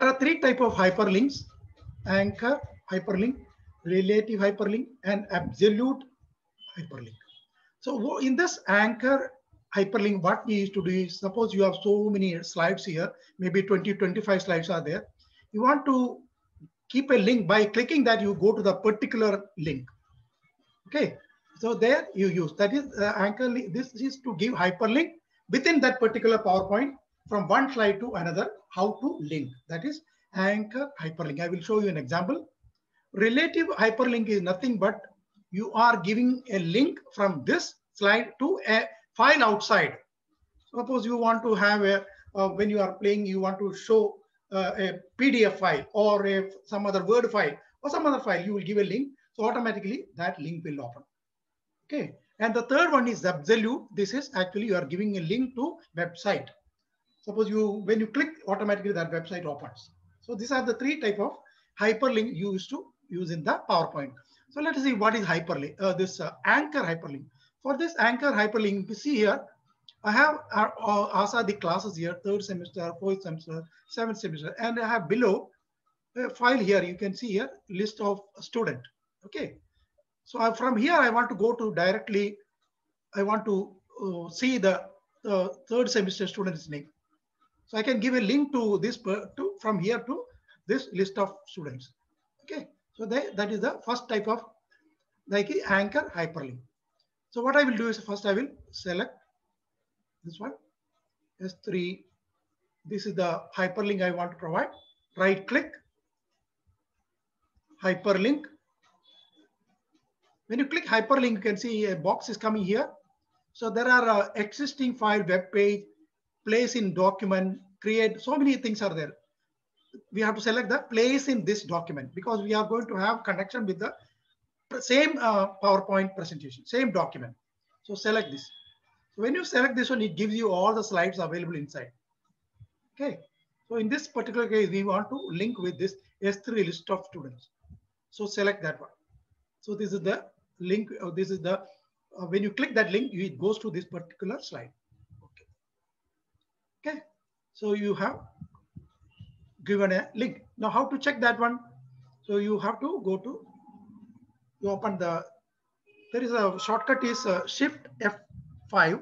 there are three types of hyperlinks: anchor hyperlink, relative hyperlink, and absolute hyperlink. So in this anchor hyperlink, what we used to do is, suppose you have so many slides here, maybe 20, 25 slides are there. You want to keep a link. By clicking that, you go to the particular link. Okay, so there you use, that is anchor link. This is to give hyperlink within that particular PowerPoint from one slide to another, how to link. That is anchor hyperlink. I will show you an example. Relative hyperlink is nothing but you are giving a link from this slide to a file outside. Suppose you want to have a, when you are playing, you want to show a PDF file or some other Word file or some other file, you will give a link. So automatically that link will open. Okay. And the third one is absolute. This is actually you are giving a link to website. Suppose when you click, automatically that website opens. So these are the three type of hyperlink you used to use in the PowerPoint. So let us see what is hyperlink. This anchor hyperlink. For this anchor hyperlink, you see here, I have ASA the classes here, 3rd semester, 4th semester, 7th semester, and I have below a file here. You can see here list of student. Okay. So from here, I want to go to directly, I want to see the 3rd semester student's name. So I can give a link to this from here to this list of students. Okay. So that is the first type of like anchor hyperlink. So what I will do is, first I will select this one, S3. This is the hyperlink I want to provide. Right click, hyperlink. When you click hyperlink, you can see a box is coming here. So there are existing file, web page, place in document, create, so many things are there. We have to select the place in this document because we are going to have connection with the same PowerPoint presentation, same document. So select this. So when you select this one, it gives you all the slides available inside. Okay. So in this particular case, we want to link with this S3 list of students. So select that one. So this is the link. This is the, when you click that link, it goes to this particular slide. Okay. Okay. So you have given a link. Now how to check that one? So you have to go to, you open the, there is a shortcut is Shift F5.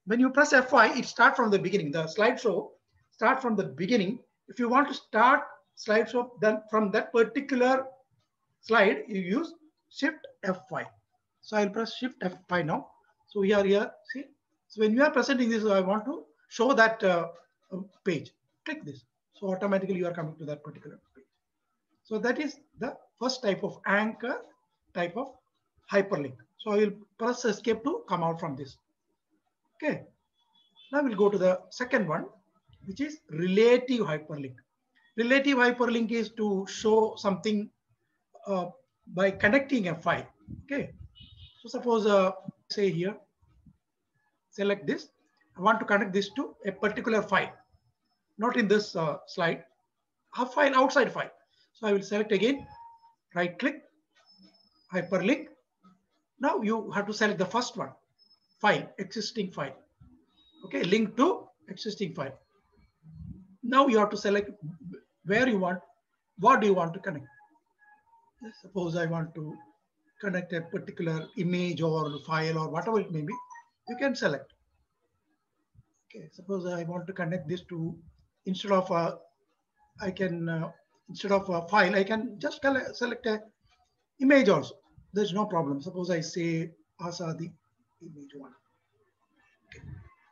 When you press F5, it starts from the beginning. The slideshow start from the beginning. If you want to start slideshow, then from that particular slide, you use Shift F5. So I'll press Shift F5 now. So we are here, see. So when you are presenting this, I want to show that page. Click this. So automatically you are coming to that particular page. So that is the first type of anchor type of hyperlink. So I will press escape to come out from this. Okay. Now we'll go to the second one, which is relative hyperlink. Relative hyperlink is to show something by connecting a file. Okay. So suppose say here, select this. I want to connect this to a particular file, not in this slide, a file, outside file. So I will select again, right click, hyperlink. Now you have to select the first one, file, existing file. Okay, link to existing file. Now you have to select where you want, what do you want to connect. Suppose I want to connect a particular image or file or whatever it may be, you can select. Okay, suppose I want to connect this to, instead of instead of a file, I can just select a image also. There's no problem. Suppose I say ASA the image one. Okay.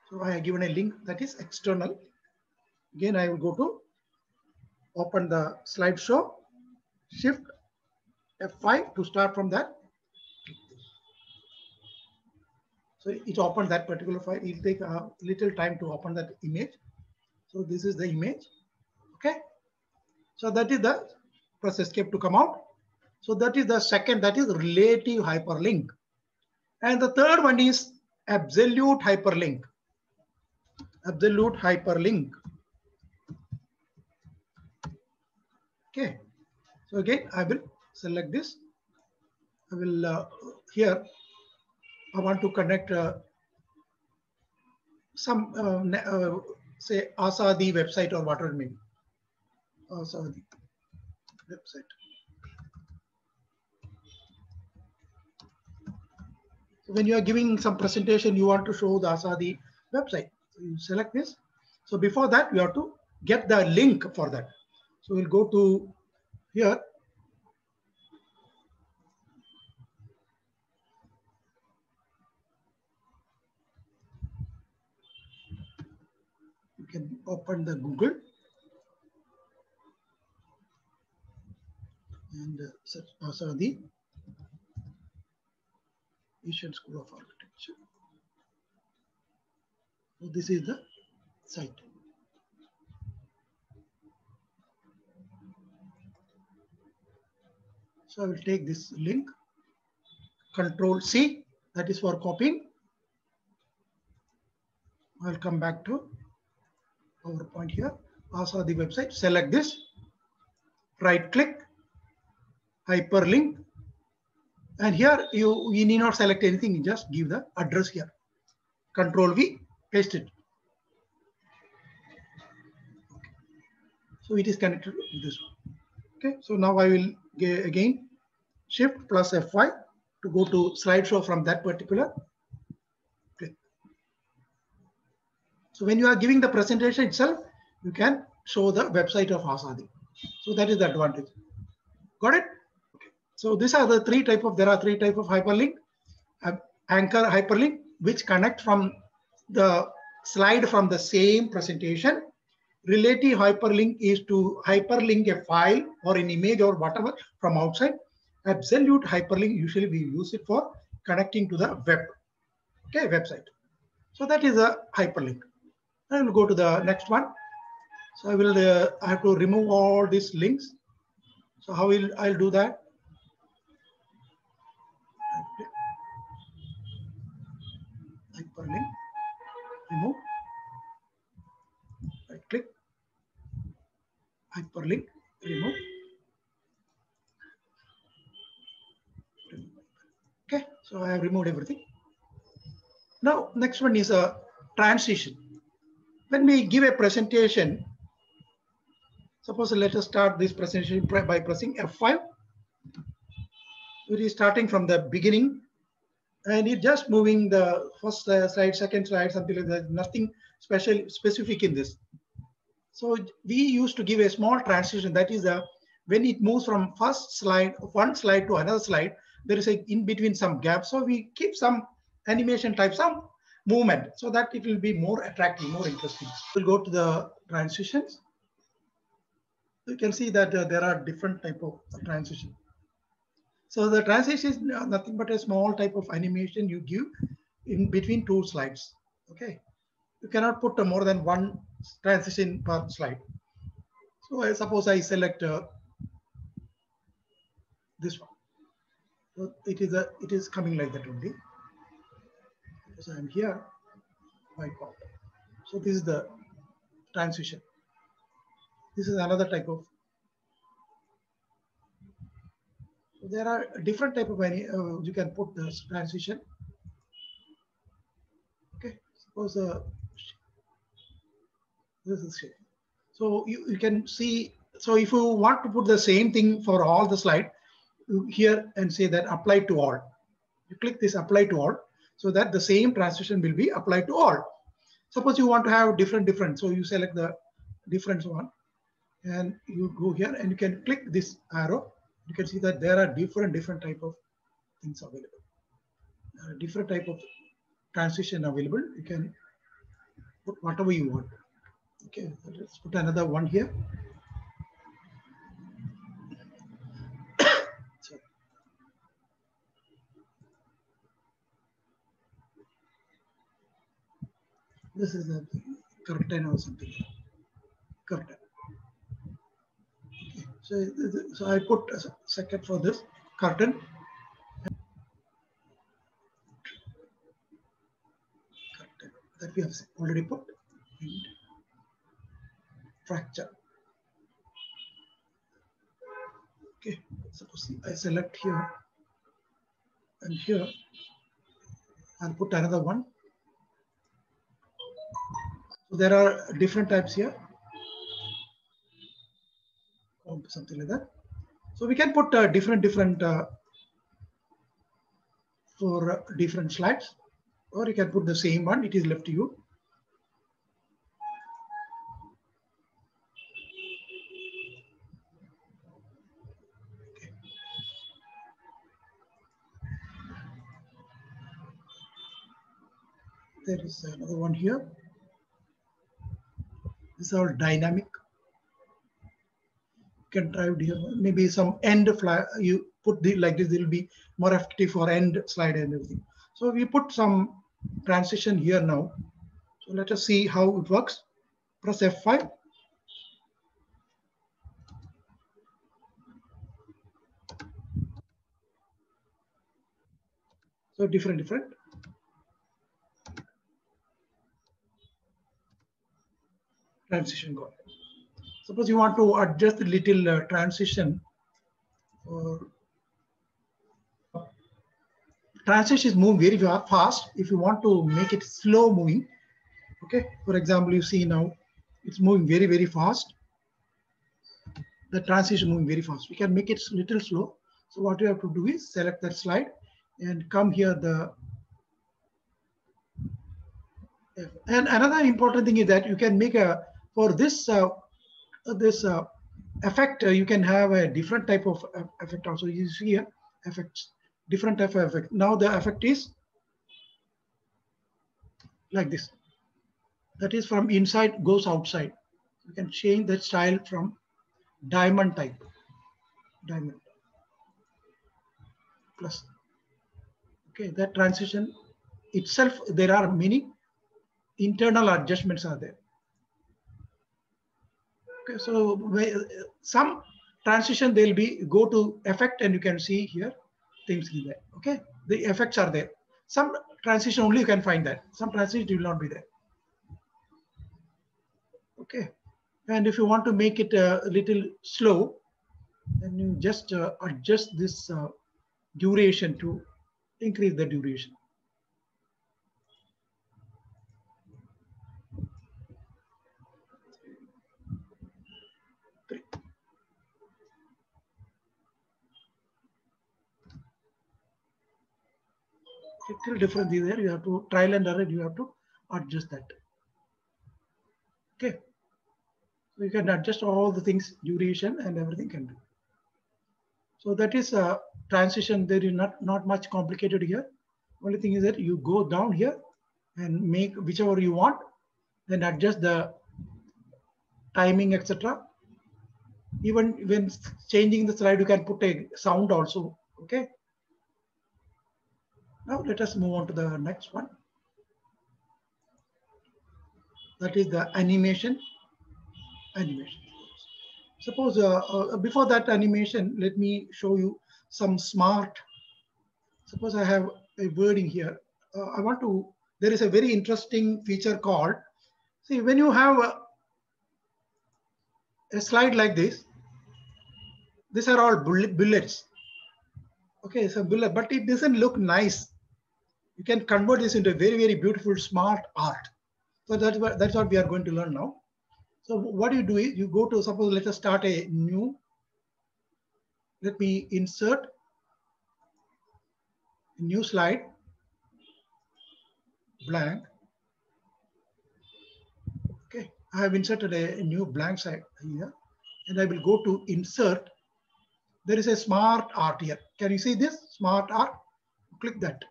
So I have given a link that is external. Again, I will go to open the slideshow, Shift F5 to start from that. So it opened that particular file. It will take a little time to open that image. So this is the image. Okay. So that is the, press escape to come out. So that is the second, that is relative hyperlink. And the third one is absolute hyperlink. Absolute hyperlink. Okay. So again, I will select this. I will here, I want to connect some, say ASA the website or whatever it may be. Asadi website. So when you are giving some presentation, you want to show the Asadi website. So you select this. So before that, you have to get the link for that. So we'll go to here. You can open the Google and search Asadi Asian School of Architecture. So this is the site. So I will take this link, Control C, that is for copying. I'll come back to PowerPoint here. Also the website, select this, right click, hyperlink, and here you need not select anything, you just give the address here. Control V, paste it. Okay. So it is connected to this one. Okay, so now I will again Shift plus F5 to go to slideshow from that particular click. So when you are giving the presentation itself, you can show the website of Asadi. So that is the advantage. Got it? Okay. So these are the three type of, there are three type of hyperlink. Anchor hyperlink, which connect from the slide from the same presentation. Relative hyperlink is to hyperlink a file or an image or whatever from outside. Absolute hyperlink, usually we use it for connecting to the web, okay, website. So that is a hyperlink. I will go to the next one. So I have to remove all these links. So how will I'll do that? Hyperlink, remove, right click, hyperlink, remove. Okay, so I have removed everything. Now, next one is a transition. When we give a presentation, suppose let us start this presentation by pressing F5. It is starting from the beginning, and it's just moving the first slide, second slide, something like that. Nothing specific in this. So we used to give a small transition. That is when it moves from one slide to another slide, there is a in between some gap. So we keep some animation type, some movement, so that it will be more attractive, more interesting. We'll go to the transitions. You can see that there are different type of transition. So the transition is nothing but a small type of animation you give in between two slides. Okay, you cannot put more than one transition per slide. So I suppose I select this one. So it is coming like that only. So I'm here, wipe out. So this is the transition. This is another type of. So there are different type of you can put this transition. Okay, suppose this is shape. So you can see. So if you want to put the same thing for all the slide, here and say that apply to all. You click this apply to all, so that the same transition will be applied to all. Suppose you want to have different, so you select the different one, and you go here and you can click this arrow. You can see that there are different type of things available. Different type of transition available. You can put whatever you want. Okay, let's put another one here. So, this is the curtain or something. Curtain. Okay. So I put a second for this curtain. Curtain that we have already put. And fracture. Okay, suppose I select here and here, I'll put another one. So there are different types here. something like that. So we can put different for different slides, or you can put the same one. It is left to you. Okay. There is another one here. This is all dynamic. You can try it here. Maybe some end flag you put the like this. It will be more effective for end slide and everything. So we put some transition here now. So let us see how it works. Press F5. So different transition got. Suppose you want to adjust the little transition, or transition is moving very fast. If you want to make it slow moving, okay. For example, you see now it's moving very fast. The transition moving very fast. We can make it little slow. So what you have to do is select that slide and come here. And another important thing is that you can make a for this effect. You can have a different type of effect also. You see here effects, different type of effect. Now the effect is like this. That is from inside goes outside. You can change that style from diamond type. Diamond plus. Okay, that transition itself, there are many internal adjustments are there. Okay, so some transition they'll be go to effect and you can see here things in there. Okay, the effects are there. Some transition only you can find that. Some transition will not be there. Okay, and if you want to make it a little slow, then you just adjust this duration to increase the duration. Little difference is there. You have to trial and error. You have to adjust that. Okay, so you can adjust all the things, duration and everything can do. So that is a transition. There is not much complicated here. Only thing is that you go down here and make whichever you want, then adjust the timing, etc. Even when changing the slide, you can put a sound also. Okay. Now let us move on to the next one. That is the animation. Suppose before that animation, let me show you some smart. Suppose I have a wording here. I want to, there is a very interesting feature called, see when you have a slide like this, these are all bullets. Okay, so bullet, but it doesn't look nice. You can convert this into a very beautiful smart art. So that's what we are going to learn now. So what you do is you go to, suppose let us start a new, let me insert a new slide, blank. Okay, I have inserted a new blank slide here and I will go to insert. There is a smart art here. Can you see this smart art? Click that.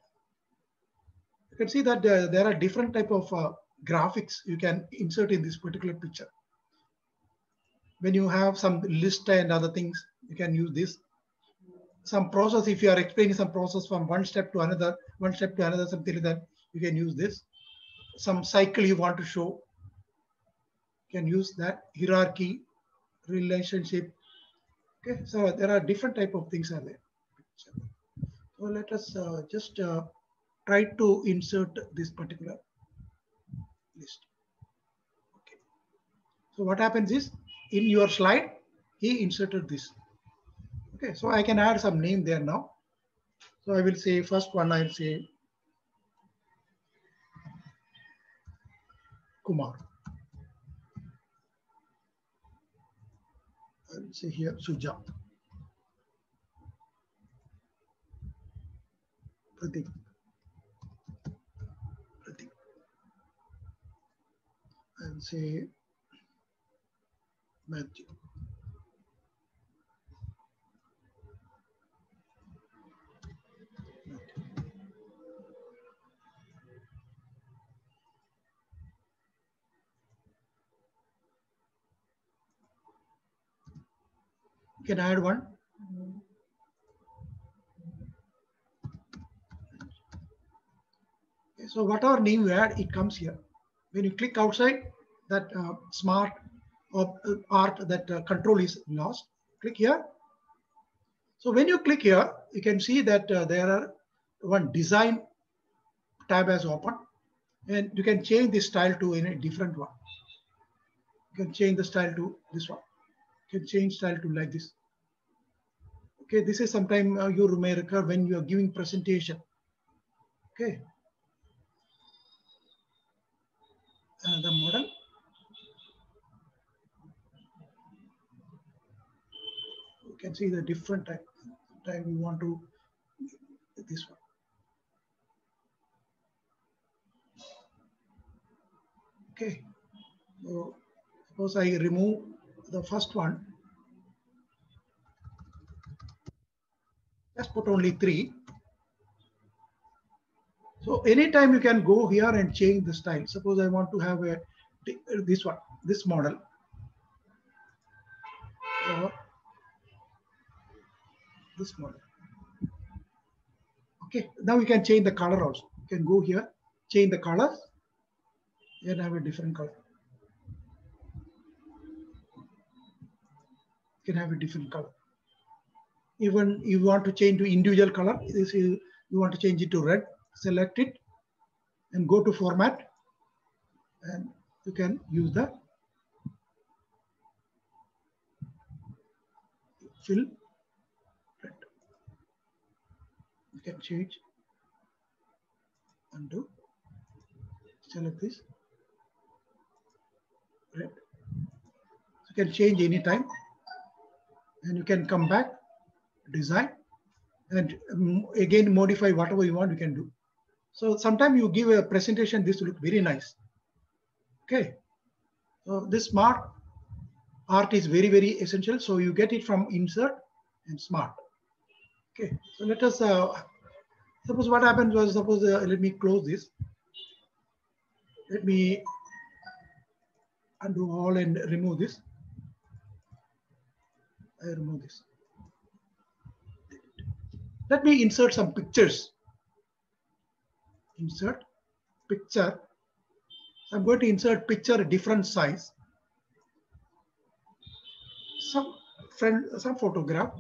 You can see that there are different type of graphics you can insert in this particular picture. When you have some list and other things, you can use this. Some process, if you are explaining some process from one step to another, something like that, you can use this. Some cycle you want to show, you can use that. Hierarchy, relationship. Okay, so there are different type of things are there. So let us just try to insert this particular list. Okay. So what happens is, in your slide, he inserted this. Okay, so I can add some name there now. So I will say first one, I'll say Kumar. say here Suja, Pratik, and say Matthew. You can add one. Okay, so whatever name you add, it comes here. When you click outside, that smart or art, that control is lost. Click here. So when you click here, you can see that there are one design tab has opened, and you can change the style to any different one. You can change the style to this one. You can change style to like this. Okay, this is sometime you may recur when you are giving presentation. Okay, the model. You can see the different type. Time you want to this one. Okay, so suppose I remove the first one. Just put only 3. So anytime you can go here and change the style. Suppose I want to have a this one, this model. Or this model. Okay, now we can change the color also. You can go here, change the colors, and have a different color. You can have a different color. Even you want to change to individual color, this is, you want to change it to red, select it and go to format, and you can use the fill red. You can change, undo, select this red. You can change anytime, and you can come back, design, and again modify whatever you want. You can do. So sometimes you give a presentation, this will look very nice. Okay, so this smart art is very, very essential. So you get it from insert and smart. Okay, so let us suppose what happens was, suppose let me close this. Let me undo all and remove this. I remove this. Let me insert some pictures. Insert picture. I'm going to insert picture different size. Some photograph.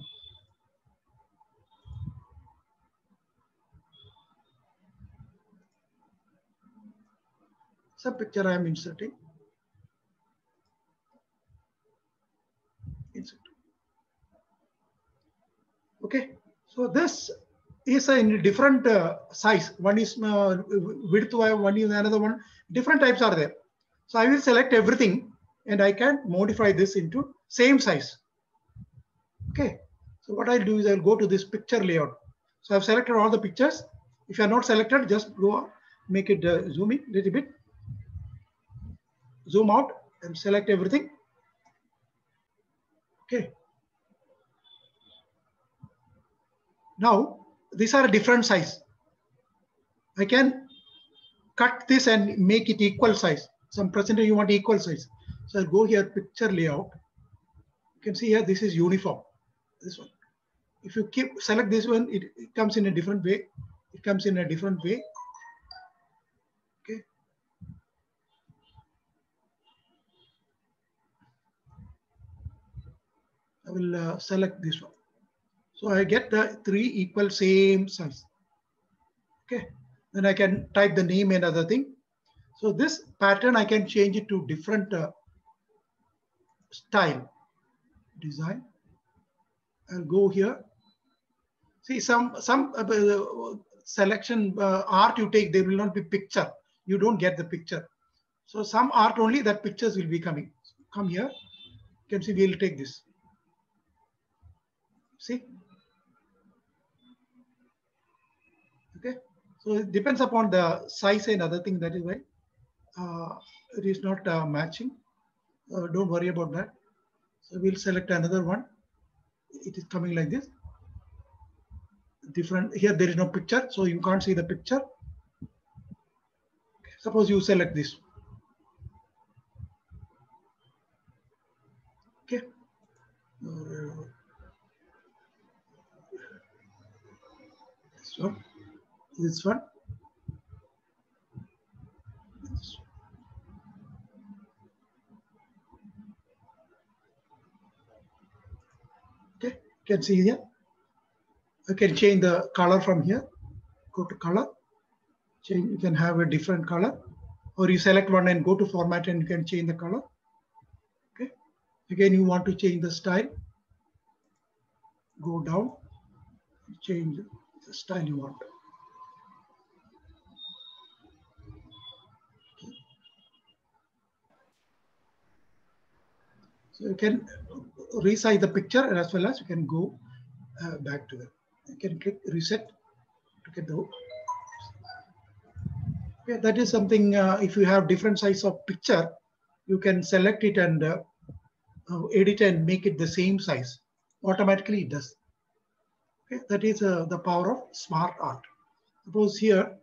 Some picture I am inserting. Insert. Okay, so this is a different size. One is width, one is another one. Different types are there. So I will select everything and I can modify this into same size. Okay, so what I'll do is I'll go to this picture layout. So I've selected all the pictures. If you are not selected, just go make it zoom in a little bit. Zoom out and select everything. Okay. Now, these are a different size. I can cut this and make it equal size. Some percentage you want equal size. So I'll go here, picture layout. You can see here, this is uniform. This one. If you select this one, it comes in a different way. It comes in a different way. Okay. I will select this one. So I get the 3 equal same size. Okay. Then I can type the name and other thing. So this pattern, I can change it to different style. Design. I'll go here. See, some selection art you take, there will not be picture. You don't get the picture. So some art only, that pictures will be coming. Come here. You can see we'll take this. See? Okay. So it depends upon the size and other thing. That is why it is not matching. Don't worry about that. So we'll select another one. It is coming like this. Different here. There is no picture, so you can't see the picture. Okay. Suppose you select this. Okay. This one. This one. Okay. You can see here. You can change the color from here. Go to color. Change. You can have a different color, or you select one and go to format and you can change the color. Okay. Again, you want to change the style. Go down. Change the style you want. Okay. So you can resize the picture as well as you can go back to it. You can click reset to get the. Yeah, that is something. If you have different size of picture, you can select it and edit and make it the same size. Automatically, it does. Okay, that is the power of smart art. Suppose here